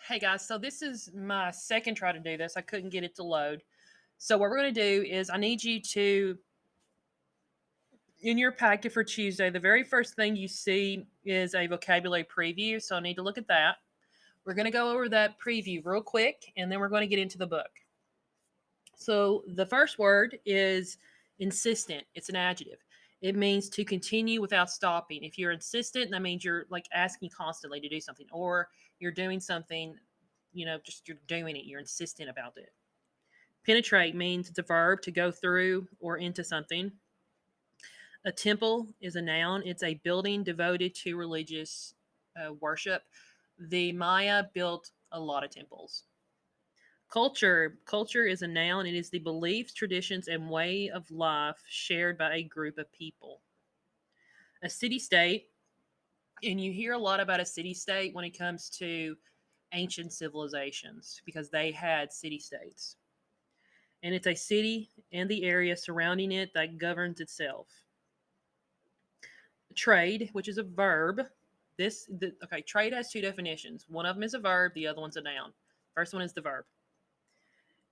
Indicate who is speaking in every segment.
Speaker 1: Hey guys, so this is my second try to do this. I couldn't get it to load. So what we're going to do is I need you to, in your packet for Tuesday, the very first thing you see is a vocabulary preview. So I need to look at that. We're going to go over that preview real quick, and then we're going to get into the book. So the first word is insistent. It's an adjective. It means to continue without stopping. If you're insistent, that means you're like asking constantly to do something, or you're doing something, just you're doing it. You're insistent about it. Penetrate means it's a verb to go through or into something. A temple is a noun. It's a building devoted to religious worship. The Maya built a lot of temples. Culture is a noun. It is the beliefs, traditions, and way of life shared by a group of people. A city state, and you hear a lot about a city state when it comes to ancient civilizations because they had city states. And it's a city and the area surrounding it that governs itself. Trade, which is a verb. Trade has two definitions. One of them is a verb, the other one's a noun. First one is the verb.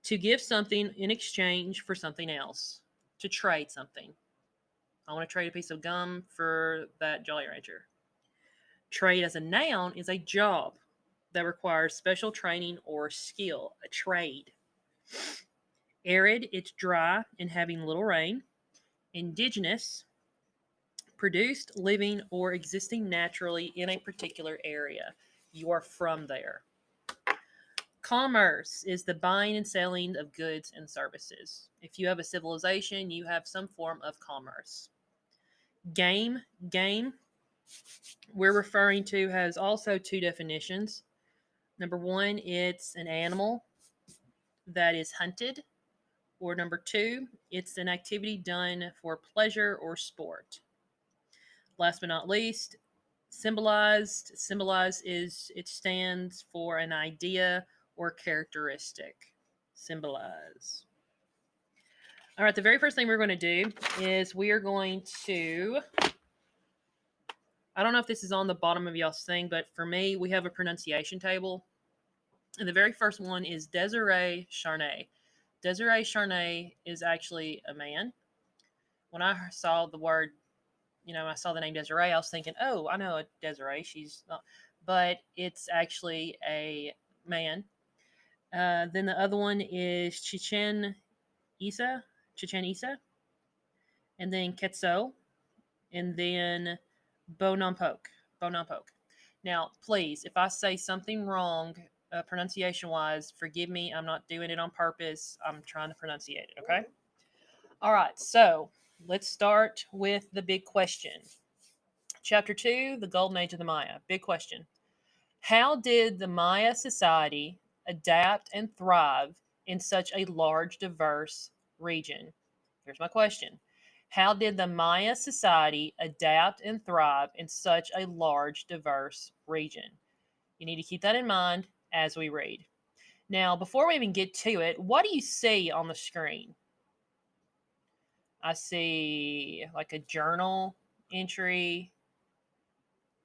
Speaker 1: To give something in exchange for something else. To trade something. I want to trade a piece of gum for that Jolly Rancher. Trade as a noun is a job that requires special training or skill, a trade. Arid, it's dry and having little rain. Indigenous, produced, living, or existing naturally in a particular area. You are from there. Commerce is the buying and selling of goods and services. If you have a civilization, you have some form of commerce. Game we're referring to has also two definitions. Number one, it's an animal that is hunted, or number two, it's an activity done for pleasure or sport. Last but not least, symbolized. Symbolized is it stands for an idea or characteristic. Symbolize. All right, the very first thing we're going to do is we are going to. I don't know if this is on the bottom of y'all's thing, but for me, we have a pronunciation table. And the very first one is Desiree Charnay. Desiree Charnay is actually a man. When I saw the word, I saw the name Desiree, I was thinking, oh, I know a Desiree. She's not, but it's actually a man. Then the other one is Chichen Isa, and then Quetzal, and then Bonampok. Bonampok. Now, please, if I say something wrong, pronunciation wise, forgive me. I'm not doing it on purpose. I'm trying to pronunciate it, okay? All right, so let's start with the big question. Chapter 2, The Golden Age of the Maya. Big question. How did the Maya society adapt and thrive in such a large, diverse region? Here's my question. How did the Maya society adapt and thrive in such a large, diverse region? You need to keep that in mind as we read. Now, before we even get to it, what do you see on the screen? I see like a journal entry,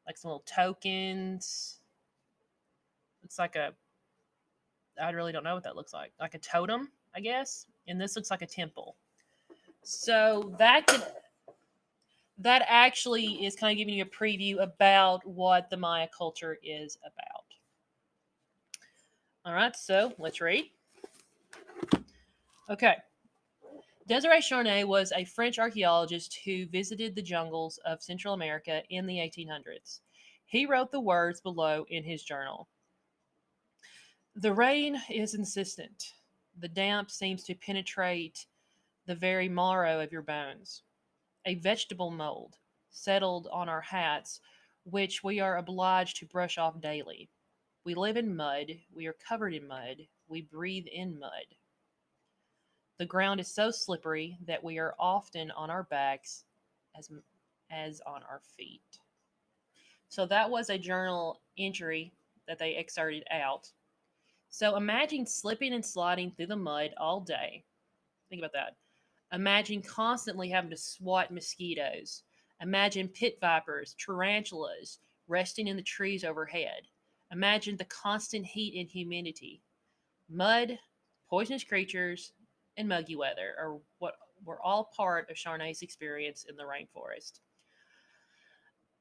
Speaker 1: like some little tokens. It's like I really don't know what that looks like a totem, I guess. And this looks like a temple. So that actually is kind of giving you a preview about what the Maya culture is about. All right, so let's read. Okay. Desiree Charnay was a French archaeologist who visited the jungles of Central America in the 1800s. He wrote the words below in his journal. The rain is insistent. The damp seems to penetrate the very marrow of your bones. A vegetable mold settled on our hats, which we are obliged to brush off daily. We live in mud. We are covered in mud. We breathe in mud. The ground is so slippery that we are often on our backs as, as on our feet. So that was a journal entry that they excerpted out. So imagine slipping and sliding through the mud all day. Think about that. Imagine constantly having to swat mosquitoes. Imagine pit vipers, tarantulas resting in the trees overhead. Imagine the constant heat and humidity. Mud, poisonous creatures, and muggy weather are what were all part of Charnay's experience in the rainforest.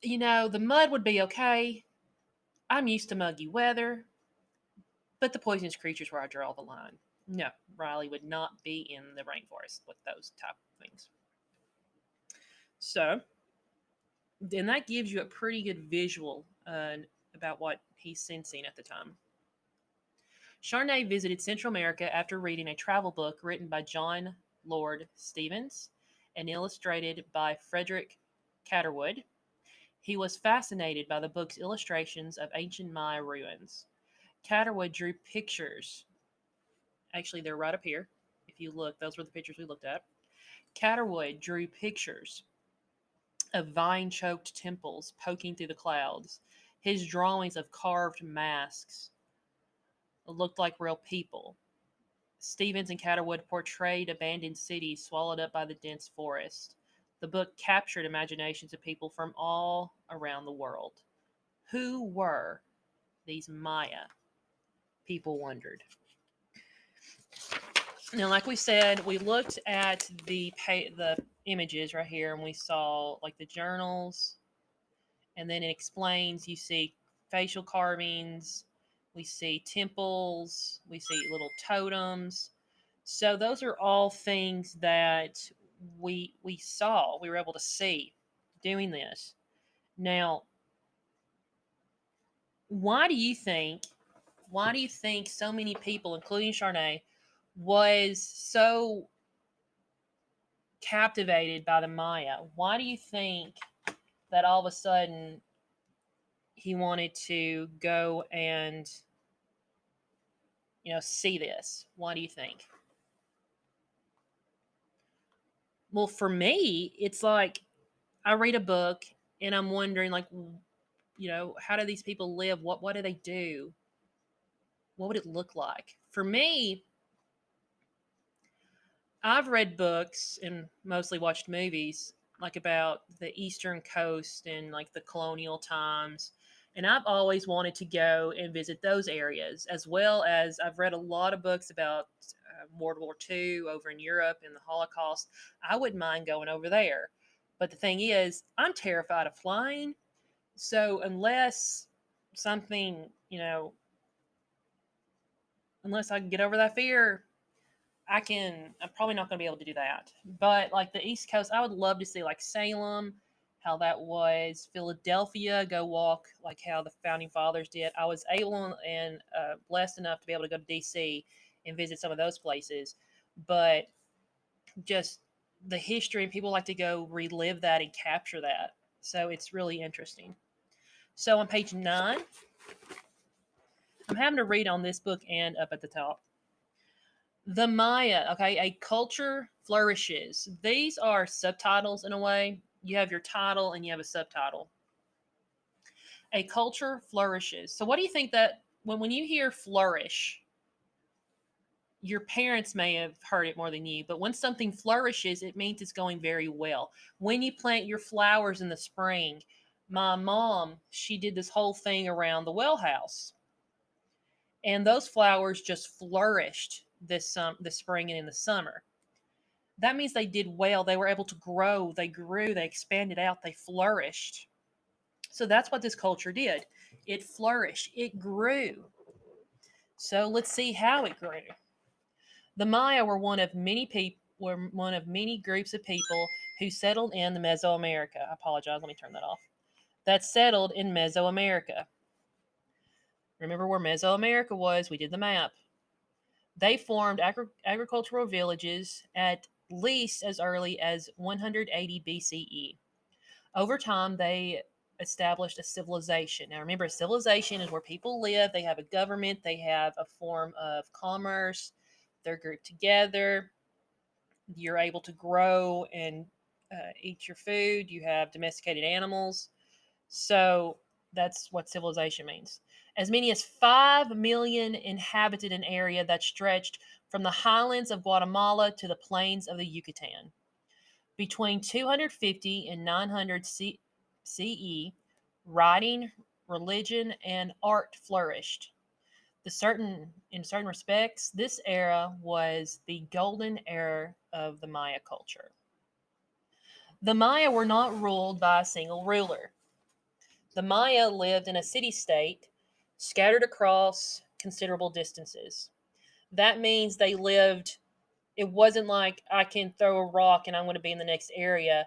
Speaker 1: The mud would be okay. I'm used to muggy weather, but the poisonous creatures where I draw the line. No, Riley would not be in the rainforest with those type of things. So, then that gives you a pretty good visual about what he's sensing at the time. Charnay visited Central America after reading a travel book written by John Lord Stevens and illustrated by Frederick Catherwood. He was fascinated by the book's illustrations of ancient Maya ruins. Catherwood drew pictures. Actually, they're right up here. If you look, those were the pictures we looked at. Catherwood drew pictures of vine choked temples poking through the clouds. His drawings of carved masks looked like real people. Stevens and Catherwood portrayed abandoned cities swallowed up by the dense forest. The book captured imaginations of people from all around the world. Who were these Maya? People wondered. Now, like we said, we looked at the images right here, and we saw like the journals, and then it explains. You see facial carvings, we see temples, we see little totems. So those are all things that we saw. We were able to see doing this. Now, why do you think? Why do you think so many people, including Charnay, was so captivated by the Maya? Why do you think that all of a sudden he wanted to go and see this? Why do you think? Well, for me, it's like I read a book and I'm wondering, like, how do these people live? What do they do? What would it look like? For me, I've read books and mostly watched movies like about the Eastern Coast and like the colonial times. And I've always wanted to go and visit those areas, as well as I've read a lot of books about World War II over in Europe and the Holocaust. I wouldn't mind going over there. But the thing is, I'm terrified of flying. So unless something, unless I can get over that fear, I'm probably not going to be able to do that. But like the East Coast, I would love to see like Salem, how that was, Philadelphia, go walk like how the founding fathers did. I was able and blessed enough to be able to go to DC and visit some of those places, but just the history, and people like to go relive that and capture that. So it's really interesting. So on page 9, I'm having to read on this book and up at the top. The Maya, okay, a culture flourishes. These are subtitles in a way. You have your title and you have a subtitle. A culture flourishes. So, what do you think that when you hear flourish, your parents may have heard it more than you, but when something flourishes, it means it's going very well. When you plant your flowers in the spring, my mom, she did this whole thing around the well house, and those flowers just flourished this spring and in the summer. That means they did well. They were able to grow. They grew. They expanded out. They flourished. So that's what this culture did. It flourished. It grew. So let's see how it grew. The Maya were one of many groups of people who settled in the Mesoamerica. I apologize. Let me turn that off. That settled in Mesoamerica. Remember where Mesoamerica was? We did the map. They formed agricultural villages at least as early as 180 BCE. Over time, they established a civilization. Now, remember, a civilization is where people live, they have a government, they have a form of commerce, they're grouped together, you're able to grow and eat your food, you have domesticated animals. So, that's what civilization means. As many as 5 million inhabited an area that stretched from the highlands of Guatemala to the plains of the Yucatan. Between 250 and 900 CE, writing religion, and art flourished. In certain respects, this era was the golden era of the Maya culture. The Maya were not ruled by a single ruler. The Maya lived in a city state scattered across considerable distances. That means they lived, it wasn't like I can throw a rock and I'm going to be in the next area.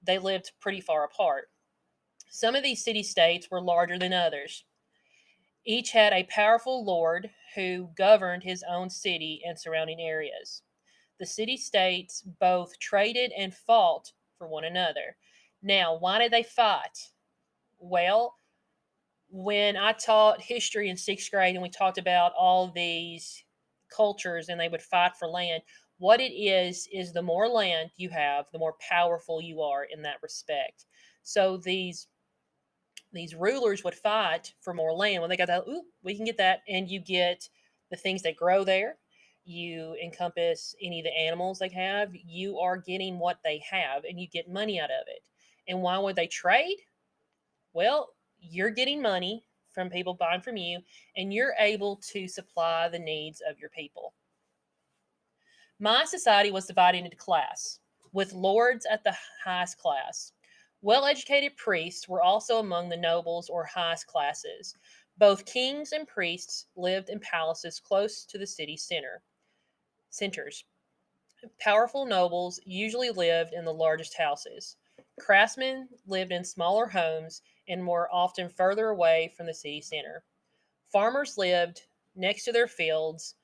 Speaker 1: They lived pretty far apart. Some of these city states were larger than others. Each had a powerful lord who governed his own city and surrounding areas. The city states both traded and fought for one another. Now, why did they fight? Well, when I taught history in sixth grade and we talked about all these cultures and they would fight for land, what it is the more land you have, the more powerful you are in that respect. So these rulers would fight for more land. When they got that, ooh, we can get that, and you get the things that grow there. You encompass any of the animals they have. You are getting what they have, and you get money out of it. And why would they trade? Well, you're getting money from people buying from you, and you're able to supply the needs of your people. My society was divided into class, with lords at the highest class. Well educated priests were also among the nobles or highest classes. Both kings and priests lived in palaces close to the city centers. Powerful nobles usually lived in the largest houses. Craftsmen lived in smaller homes and were often further away from the city center. Farmers lived next to their fields,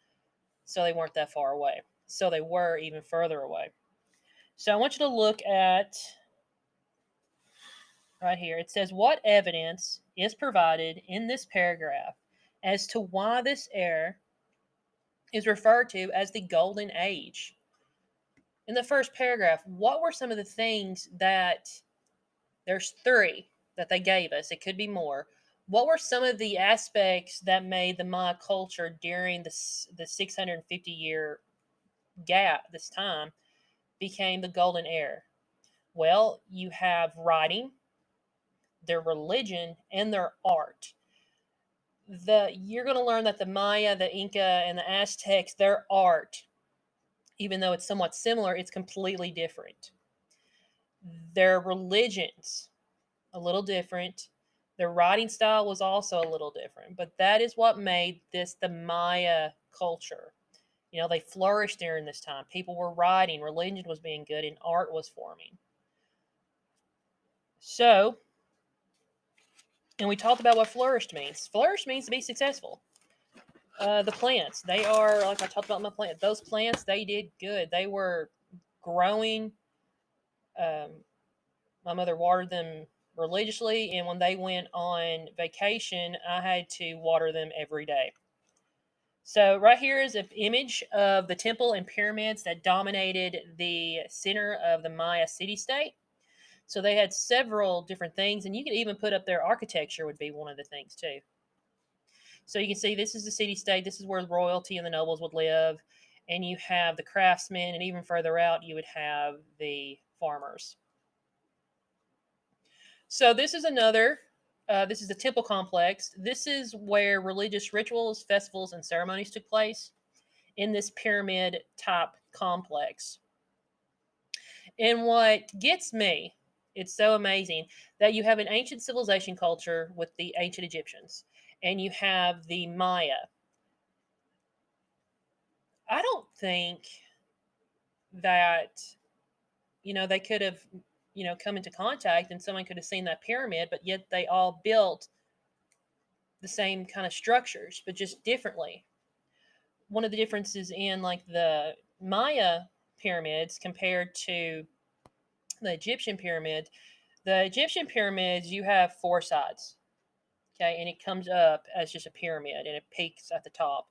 Speaker 1: so they weren't that far away. So they were even further away. So I want you to look at right here. It says, what evidence is provided in this paragraph as to why this era is referred to as the Golden Age? In the first paragraph, what were some of the things that, there's three that they gave us, it could be more. What were some of the aspects that made the Maya culture during the 650-year gap, this time, became the Golden Era? Well, you have writing, their religion, and their art. You're going to learn that the Maya, the Inca, and the Aztecs, their art, even though it's somewhat similar, it's completely different. Their religions, a little different. Their writing style was also a little different, but that is what made this the Maya culture. You know, they flourished during this time. People were writing, religion was being good, and art was forming. So, and we talked about what flourished means. Flourish means to be successful. The plants, they are, like I talked about my plant, those plants, they did good. They were growing. Um, my mother watered them religiously, and when they went on vacation, I had to water them every day. So, right here is an image of the temple and pyramids that dominated the center of the Maya city state. So, they had several different things, and you could even put up their architecture, would be one of the things too. So you can see this is the city state. This is where royalty and the nobles would live. And you have the craftsmen, and even further out, you would have the farmers. So this is this is the temple complex. This is where religious rituals, festivals, and ceremonies took place in this pyramid type complex. And what gets me, it's so amazing that you have an ancient civilization culture with the ancient Egyptians, and you have the Maya. I don't think that they could have come into contact and someone could have seen that pyramid, but yet they all built the same kind of structures but just differently. One of the differences in like the Maya pyramids compared to the Egyptian pyramid, the Egyptian pyramids, you have four sides, okay, and it comes up as just a pyramid and it peaks at the top.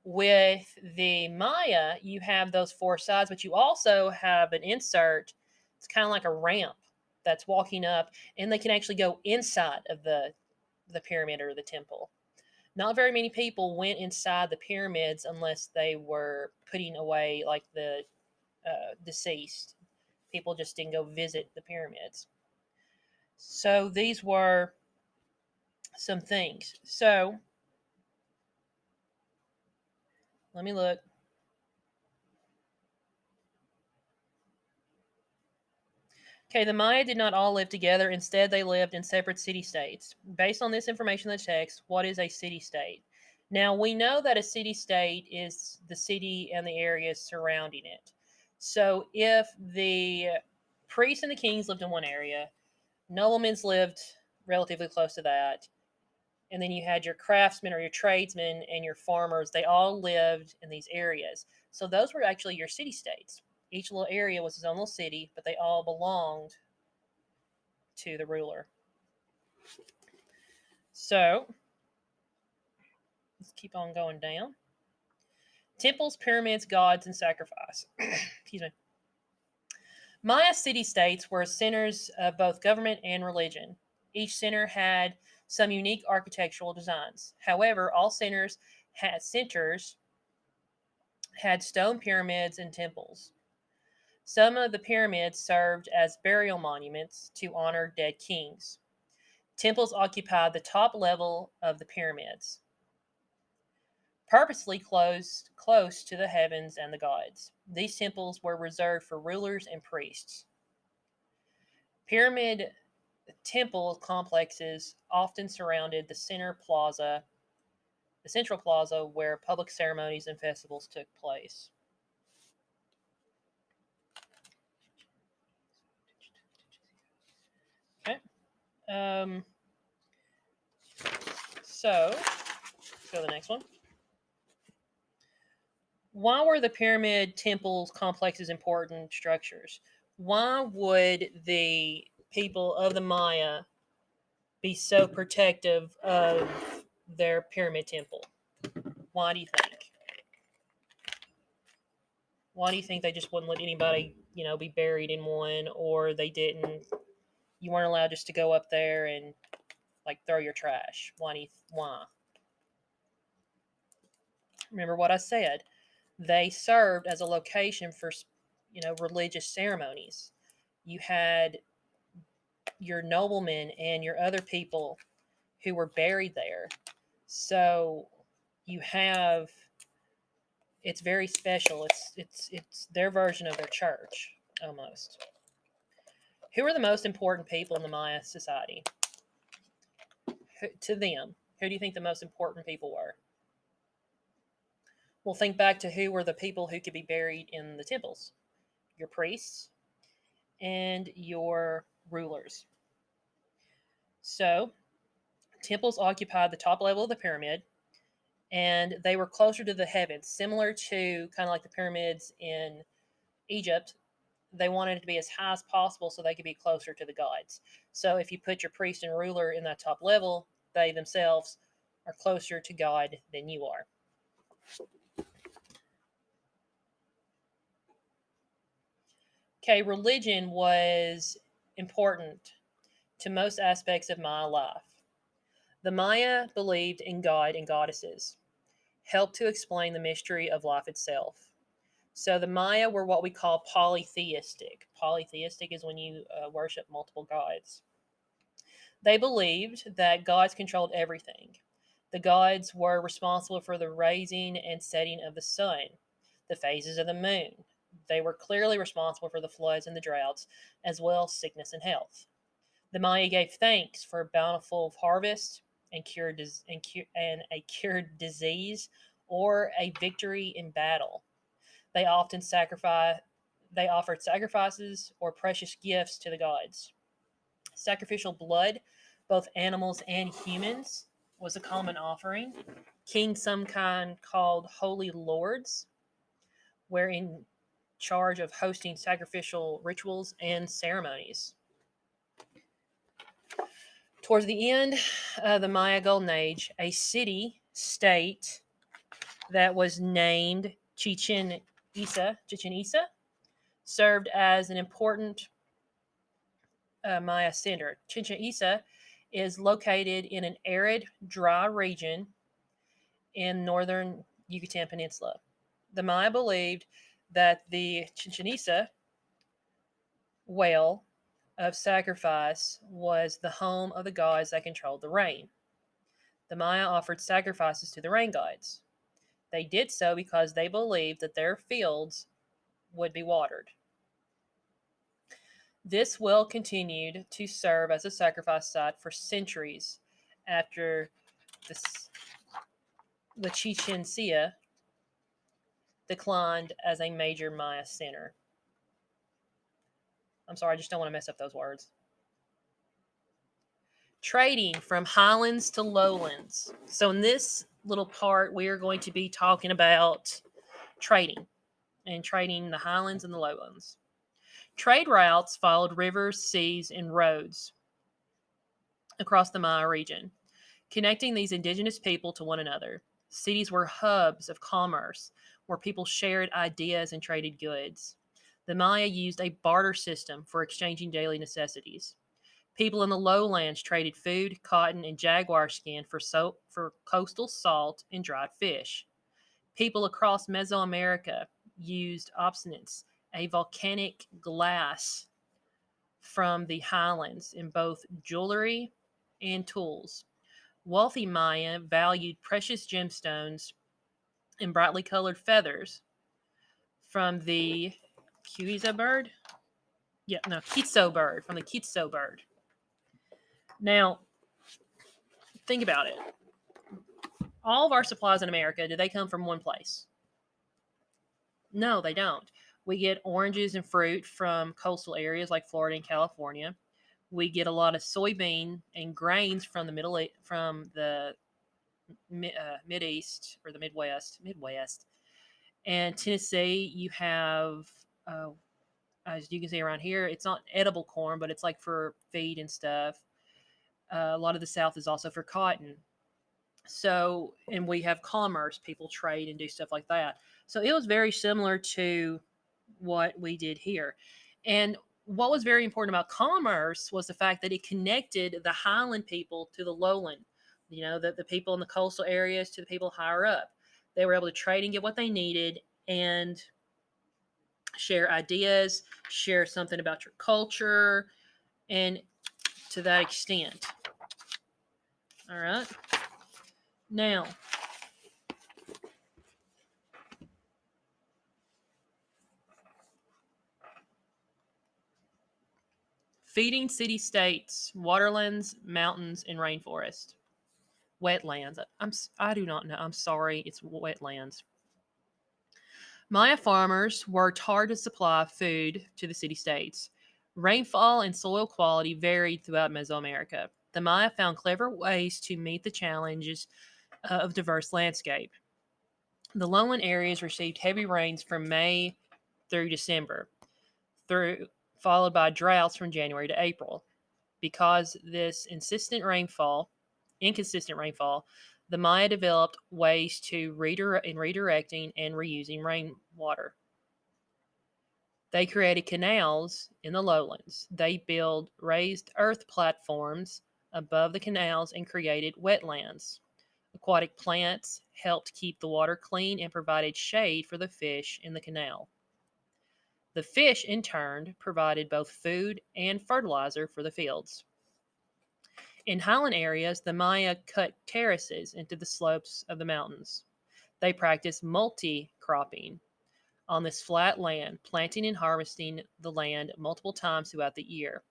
Speaker 1: With the Maya, you have those four sides, but you also have an insert. It's kind of like a ramp that's walking up, and they can actually go inside of the pyramid or the temple. Not very many people went inside the pyramids unless they were putting away like the deceased. People just didn't go visit the pyramids. So these were some things. So let me look. Okay, the Maya did not all live together. Instead, they lived in separate city states. Based on this information in the text, what is a city state? Now, we know that a city state is the city and the areas surrounding it. So, if the priests and the kings lived in one area, noblemen lived relatively close to that, and then you had your craftsmen or your tradesmen and your farmers, they all lived in these areas. So, those were actually your city states. Each little area was its own little city, but they all belonged to the ruler. So let's keep on going down. Temples, pyramids, gods, and sacrifice. Excuse me. Maya city states were centers of both government and religion. Each center had some unique architectural designs. However, all centers had stone pyramids and temples. Some of the pyramids served as burial monuments to honor dead kings. Temples occupied the top level of the pyramids, purposely close to the heavens and the gods. These temples were reserved for rulers and priests. Pyramid temple complexes often surrounded the central plaza where public ceremonies and festivals took place. Okay. Um, so, let's go to the next one. Why were the pyramid temples complexes important structures? Why would the people of the Maya be so protective of their pyramid temple? Why do you think? Why do you think they just wouldn't let anybody, be buried in one, or they didn't? You weren't allowed just to go up there and like throw your trash. Why? Remember what I said. They served as a location for, religious ceremonies. You had your noblemen and your other people who were buried there. So you have it's very special. It's their version of their church almost. Who are the most important people in the Maya society? To them, who do you think the most important people were? Well, think back to who were the people who could be buried in the temples. Your priests and your rulers. So, temples occupied the top level of the pyramid, and they were closer to the heavens, similar to kind of like the pyramids in Egypt. They wanted it to be as high as possible so they could be closer to the gods. So if you put your priest and ruler in that top level, they themselves are closer to God than you are. Okay, religion was important to most aspects of Maya life. The Maya believed in God and goddesses, helped to explain the mystery of life itself. So the Maya were what we call polytheistic. Polytheistic is when you worship multiple gods. They believed that gods controlled everything. The gods were responsible for the rising and setting of the sun, the phases of the moon. They were clearly responsible for the floods and the droughts, as well as sickness and health. The Maya gave thanks for a bountiful harvest and a cured disease or a victory in battle. They often they offered sacrifices or precious gifts to the gods. Sacrificial blood, both animals and humans, was a common offering. Kings, some kind called holy lords, were in charge of hosting sacrificial rituals and ceremonies. Towards the end of the Maya Golden Age, a city state that was named Chichen Itza, served as an important Maya center. Chichen Itza is located in an arid, dry region in northern Yucatan Peninsula. The Maya believed that the Chichen Itza well of sacrifice was the home of the gods that controlled the rain. The Maya offered sacrifices to the rain gods. They did so because they believed that their fields would be watered. This well continued to serve as a sacrifice site for centuries after this, the Chichen Itza declined as a major Maya center. I'm sorry, I just don't want to mess up those words. Trading from highlands to lowlands. So, in this little part, we are going to be talking about trading and trading the highlands and the lowlands. Trade routes followed rivers, seas, and roads across the Maya region, connecting these indigenous people to one another. Cities were hubs of commerce where people shared ideas and traded goods. The Maya used a barter system for exchanging daily necessities. People in the lowlands traded food, cotton, and jaguar skin for coastal salt and dried fish. People across Mesoamerica used obsidians, a volcanic glass from the highlands, in both jewelry and tools. Wealthy Maya valued precious gemstones and brightly colored feathers from the Quizza bird. Yeah, no, Quetzal bird, from the Quetzal bird. Now, think about it. All of our supplies in America, do they come from one place? No, they don't. We get oranges and fruit from coastal areas like Florida and California. We get a lot of soybean and grains from the Mid East or the Midwest, and Tennessee. You have, uh, as you can see around here, it's not edible corn, but it's like for feed and stuff. A lot of the South is also for cotton. So, and we have commerce, people trade and do stuff like that. So it was very similar to what we did here. And what was very important about commerce was the fact that it connected the highland people to the lowland, the people in the coastal areas to the people higher up. They were able to trade and get what they needed and share ideas, share something about your culture, and to that extent. All right. Now, feeding city states, waterlands, mountains, and rainforest. Wetlands. I do not know. I'm sorry. It's wetlands. Maya farmers worked hard to supply food to the city states. Rainfall and soil quality varied throughout Mesoamerica. The Maya found clever ways to meet the challenges of diverse landscape. The lowland areas received heavy rains from May through December, through followed by droughts from January to April. Because this inconsistent rainfall, the Maya developed ways to redirecting and reusing rainwater. They created canals in the lowlands. They built raised earth platforms above the canals and created wetlands. Aquatic plants helped keep the water clean and provided shade for the fish in the canal. The fish, in turn, provided both food and fertilizer for the fields. In highland areas, the Maya cut terraces into the slopes of the mountains. They practiced multi-cropping on this flat land, planting and harvesting the land multiple times throughout the year.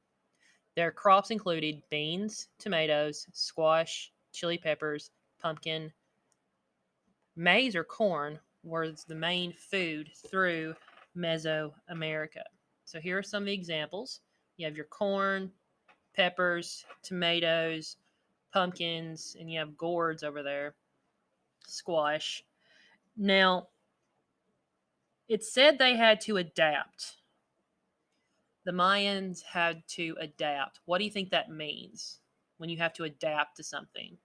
Speaker 1: Their crops included beans, tomatoes, squash, chili peppers, pumpkin. Maize or corn was the main food through Mesoamerica. So here are some of the examples. You have your corn, peppers, tomatoes, pumpkins, and you have gourds over there, squash. Now, it said they had to adapt. The Mayans had to adapt. What do you think that means when you have to adapt to something?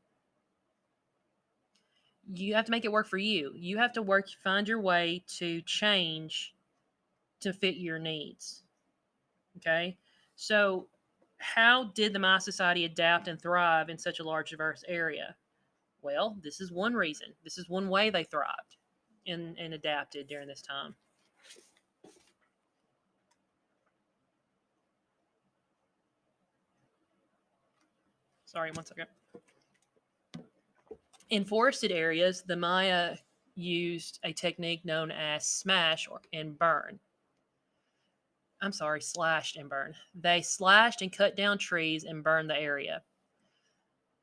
Speaker 1: You have to make it work for you. You have to find your way to change to fit your needs. Okay? So, how did the Maya society adapt and thrive in such a large, diverse area? Well, this is one reason. This is one way they thrived and adapted during this time. Sorry, one second. In forested areas, the Maya used a technique known as smash and burn. I'm sorry, slashed and burn. They slashed and cut down trees and burned the area.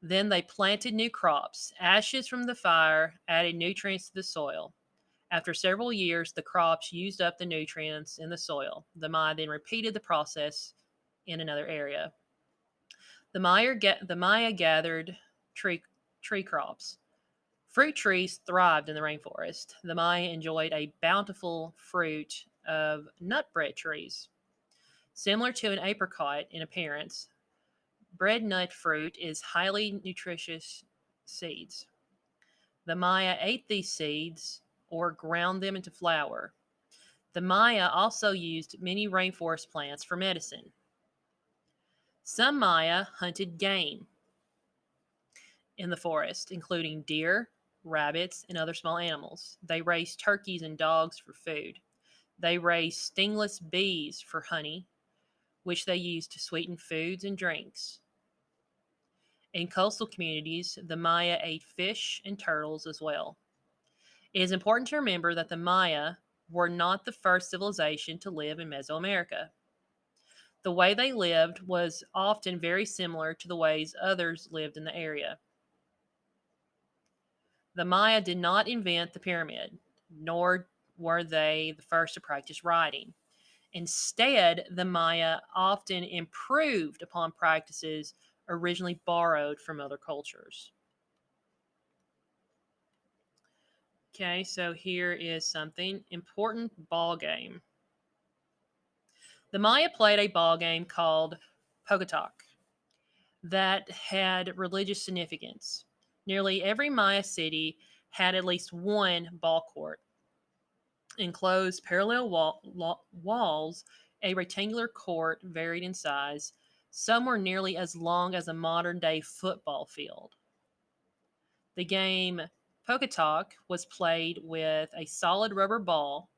Speaker 1: Then they planted new crops. Ashes from the fire added nutrients to the soil. After several years, the crops used up the nutrients in the soil. The Maya then repeated the process in another area. The Maya gathered tree crops. Fruit trees thrived in the rainforest. The Maya enjoyed a bountiful fruit of nutbread trees. Similar to an apricot in appearance, bread nut fruit is highly nutritious seeds. The Maya ate these seeds or ground them into flour. The Maya also used many rainforest plants for medicine. Some Maya hunted game in the forest, including deer, rabbits, and other small animals. They raised turkeys and dogs for food. They raised stingless bees for honey, which they used to sweeten foods and drinks. In coastal communities, the Maya ate fish and turtles as well. It is important to remember that the Maya were not the first civilization to live in Mesoamerica. The way they lived was often very similar to the ways others lived in the area. The Maya did not invent the pyramid, nor were they the first to practice writing. Instead, the Maya often improved upon practices originally borrowed from other cultures. Okay, so here is something important ball game. The Maya played a ball game called Pogatok that had religious significance. Nearly every Maya city had at least one ball court, enclosed parallel walls, a rectangular court varied in size. Some were nearly as long as a modern day football field. The game Pogatok was played with a solid rubber ball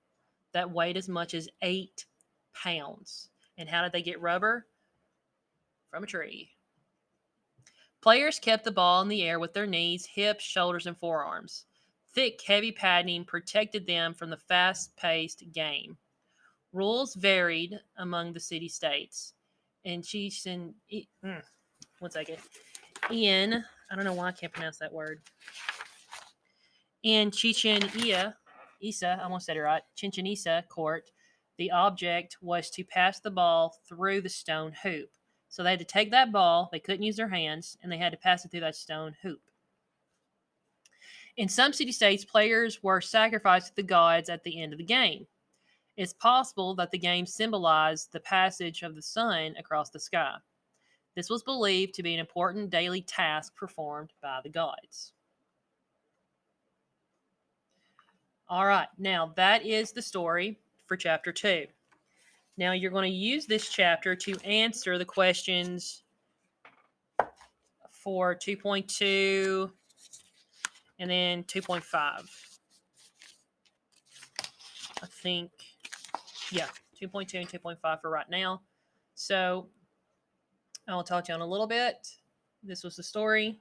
Speaker 1: that weighed as much as 8 pounds. And how did they get rubber? From a tree. Players kept the ball in the air with their knees, hips, shoulders, and forearms. Thick, heavy padding protected them from the fast paced game. Rules varied among the city states. And one second. I don't know why I can't pronounce that word. In Isa, I almost said it right, Chichen Itza court, the object was to pass the ball through the stone hoop. So they had to take that ball, they couldn't use their hands, and they had to pass it through that stone hoop. In some city states, players were sacrificed to the gods at the end of the game. It's possible that the game symbolized the passage of the sun across the sky. This was believed to be an important daily task performed by the gods. All right, now that is the story for chapter 2. Now you're going to use this chapter to answer the questions for 2.2 and then 2.5. I think, yeah, 2.2 and 2.5 for right now. So I'll talk to you in a little bit. This was the story.